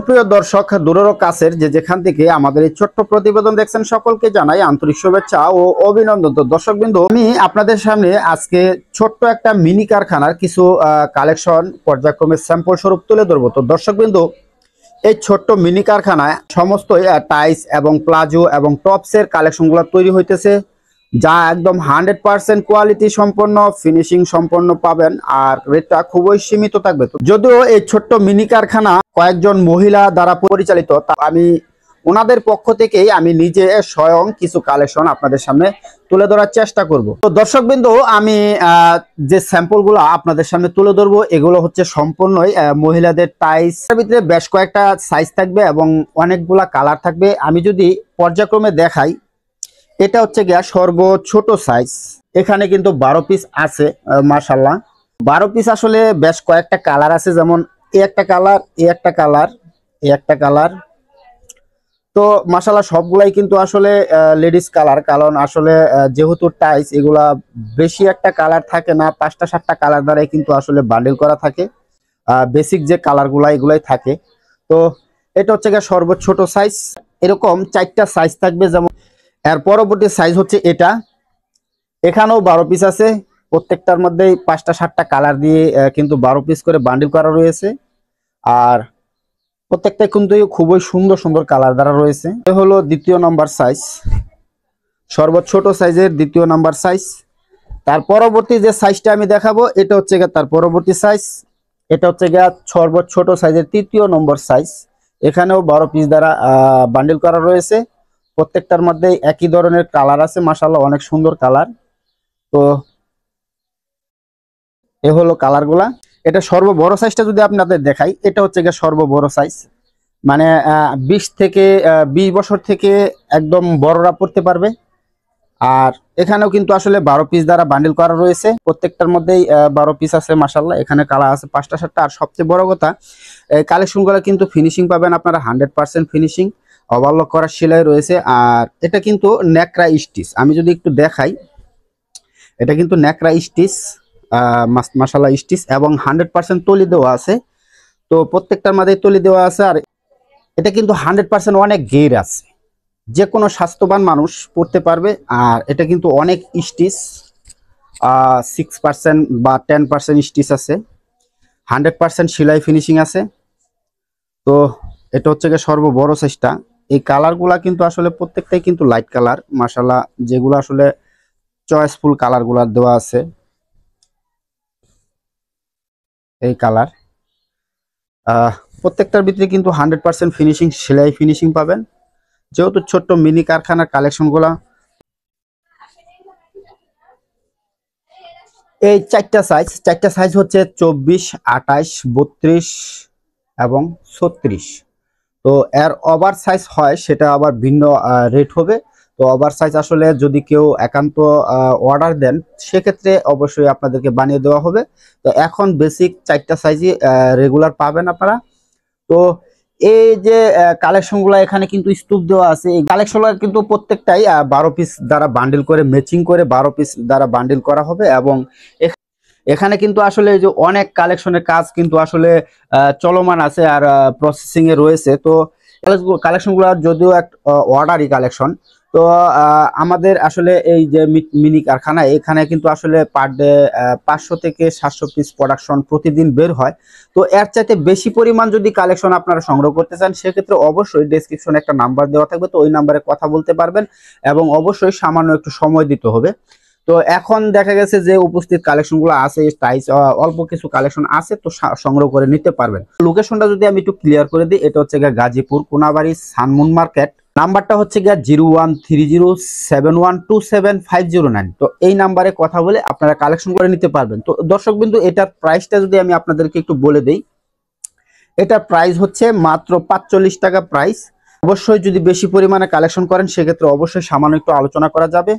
প্রিয় দর্শক, দূরের ও কাছের যে যেখান থেকে আমাদের এই ছোট্ট প্রতিবেদন দেখছেন সকলকে জানাই আন্তরিক শুভেচ্ছা ও অভিনন্দন। তো দর্শকবৃন্দ, আমি আপনাদের সামনে আজকে ছোট্ট একটা মিনি কারখানার কিছু কালেকশন পর্যায়ক্রমে স্যাম্পল স্বরূপ তুলে ধরবো। তো দর্শকবৃন্দ, এই ছোট্ট মিনি কারখানায় সমস্ত টাইলস এবং প্লাজো এবং টপসের কালেকশনগুলো তৈরি হইতেছে, যা একদম 100% কোয়ালিটি সম্পন্ন, ফিনিশিং সম্পন্ন পাবেন, আর রেটটা খুবই সীমিত থাকবে। তো যদিও এই ছোট্ট মিনি কারখানা কয়েকজন মহিলা দ্বারা পরিচালিত, তা আমি ওনাদের পক্ষ থেকেই আমি নিজে স্বয়ং কিছু কালেকশন আপনাদের সামনে তুলে ধরার চেষ্টা করব। তো দর্শকবৃন্দ, আমি যে স্যাম্পলগুলো আপনাদের সামনে তুলে ধরবো এগুলো হচ্ছে সম্পূর্ণই মহিলাদের টাইলস। এর ভিতরে বেশ কয়েকটা সাইজ থাকবে এবং অনেকগুলা কালার থাকবে। আমি যদি পর্যায়ক্রমে দেখাই, এটা হচ্ছে গিয়া সর্বছোট সাইজ। এখানে কিন্তু 12 পিস আছে। মাশাআল্লাহ, 12 পিস আসলে বেশ কয়েকটা কালার আছে, যেমন এই একটা কালার, এই একটা কালার, এই একটা কালার। তো মাশাআল্লাহ সবগুলাই কিন্তু আসলে লেডিস কালার, কারণ আসলে যেহেতু টাইলস এগুলা বেশি একটা কালার থাকে না, 5টা 7টা কালার দ্বারাই কিন্তু আসলে বান্ডেল করা থাকে। বেসিক যে কালারগুলা এগুলাই থাকে। তো এটা হচ্ছে গিয়া সর্বছোট সাইজ। এরকম 4টা সাইজ থাকবে। যেমন এর পরবর্তী সাইজ হচ্ছে এটা, এখানেও 12 পিস আছে। প্রত্যেকটার মধ্যেই 5টা 7টা কালার দিয়ে কিন্তু 12 পিস করে বান্ডিল করা রয়েছে, আর প্রত্যেকটা কিন্তু খুবই সুন্দর সুন্দর কালার দ্বারা রয়েছে। এ হলো দ্বিতীয় নাম্বার সাইজ, সর্বছোট সাইজের দ্বিতীয় নাম্বার সাইজ। তার পরবর্তী যে সাইজটা আমি দেখাবো এটা হচ্ছে গিয়ে তার পরবর্তী সাইজ। এটা হচ্ছে গিয়ে সর্বছোট সাইজের তৃতীয় নম্বর সাইজ। এখানেও 12 পিস দ্বারা বান্ডিল করা রয়েছে। প্রত্যেকটার মধ্যে একই ধরনের কালার আছে, মাশাআল্লাহ অনেক সুন্দর কালার। তো এ হলো কালারগুলা। এটা সর্ববড় সাইজটা যদি আপনাদের দেখাই, এটা হচ্ছে গিয়ে সর্ববড় সাইজ, মানে 20 থেকে 20 বছর থেকে একদম বড়রা পড়তে পারবে। আর এখানেও কিন্তু আসলে 12 পিস দ্বারা বান্ডিল করা রয়েছে। প্রত্যেকটার মধ্যেই 12 পিস আছে। মাশাআল্লাহ এখানে কালার আছে 5টা 7টা। আর সবচেয়ে বড় কথা, এই কালেকশনগুলো কিন্তু ফিনিশিং পাবেন আপনারা 100% ফিনিশিং, ওভারলক করা সেলাই রয়েছে। আর এটা কিন্তু ন্যাকড়া স্টিচ। আমি যদি একটু দেখাই, এটা কিন্তু ন্যাকড়া স্টিচ, মাশাআল্লাহ স্টিচ, এবং 100% তলি দেওয়া আছে। তো প্রত্যেকটার মধ্যে তলি দেওয়া আছে। আর এটা কিন্তু 100% অনেক গের আছে, যে কোনো স্বাস্থ্যবান মানুষ পড়তে পারবে। আর এটা কিন্তু অনেক স্টিচ, 6% বা 10% স্টিচ আছে, 100% সেলাই ফিনিশিং আছে। তো এটা হচ্ছে গিয়ে সর্ববড় সাইজটা। এই কালারগুলা কিন্তু আসলে প্রত্যেকটাই কিন্তু লাইট কালার, মাশাআল্লাহ, যেগুলো আসলে চয়েসফুল কালারগুলা দেওয়া আছে। এই কালার প্রত্যেকটার ভিতরে কিন্তু 100% ফিনিশিং, সেলাই ফিনিশিং পাবেন। যেহেতু ছোট্ট মিনি কারখানার কালেকশনগুলা, এই 4টা সাইজ হচ্ছে 24, 28, 32 এবং 36। তো এর ওভার সাইজ হয় সেটা আবার ভিন্ন রেট হবে। তো ওভার সাইজ আসলে যদি কেউ একান্ত অর্ডার দেন, সেক্ষেত্রে অবশ্যই আপনাদেরকে বানিয়ে দেওয়া হবে। তো এখন বেসিক 4টা সাইজই রেগুলার পাবেন আপনারা। তো এই যে কালেকশনগুলো এখানে কিন্তু স্তূপ দেওয়া আছে, এই কালেকশনগুলো কিন্তু প্রত্যেকটাই 12 পিস দ্বারা বান্ডিল করে, ম্যাচিং করে 12 পিস দ্বারা বান্ডিল করা হবে। এবং এখানে কিন্তু আসলে যে অনেক কালেকশনের কাজ কিন্তু আসলে চলমান আছে আর প্রসেসিং এ রয়েছে। তো কালেকশনগুলো যদিও এক অর্ডারই কালেকশন, তো আমাদের আসলে এই যে মিনি কারখানা, এখানে কিন্তু আসলে পার ডে 500 থেকে 700 পিস প্রোডাকশন প্রতিদিন বের হয়। তো এর চাইতে বেশি পরিমাণ যদি কালেকশন আপনারা সংগ্রহ করতে চান, সেক্ষেত্রে অবশ্যই ডেসক্রিপশনে একটা নাম্বার দেওয়া থাকবে, তো ওই নাম্বারে কথা বলতে পারবেন এবং অবশ্যই সামান্য একটু সময় দিতে হবে। তো এখন দেখা গেছে যে উপস্থিত কালেকশনগুলো আছে, টাইলস অল্প কিছু কালেকশন আছে, তো সংগ্রহ করে নিতে পারবেন। লোকেশনটা যদি আমি একটু ক্লিয়ার করে দিই, এটা হচ্ছে গাজীপুর কোনাবাড়ি সানমুন মার্কেট। নাম্বারটা হচ্ছে 013071275509। তো এই নাম্বারে কথা বলে আপনারা কালেকশন করে নিতে পারবেন। তো দর্শকবিন্দু, এটার প্রাইসটা যদি আমি আপনাদেরকে একটু বলে দেই, এটার প্রাইস হচ্ছে মাত্র 45 টাকা প্রাইস। অবশ্যই যদি বেশি পরিমাণে কালেকশন করেন, সেক্ষেত্রে অবশ্যই সামান্য একটু আলোচনা করা যাবে।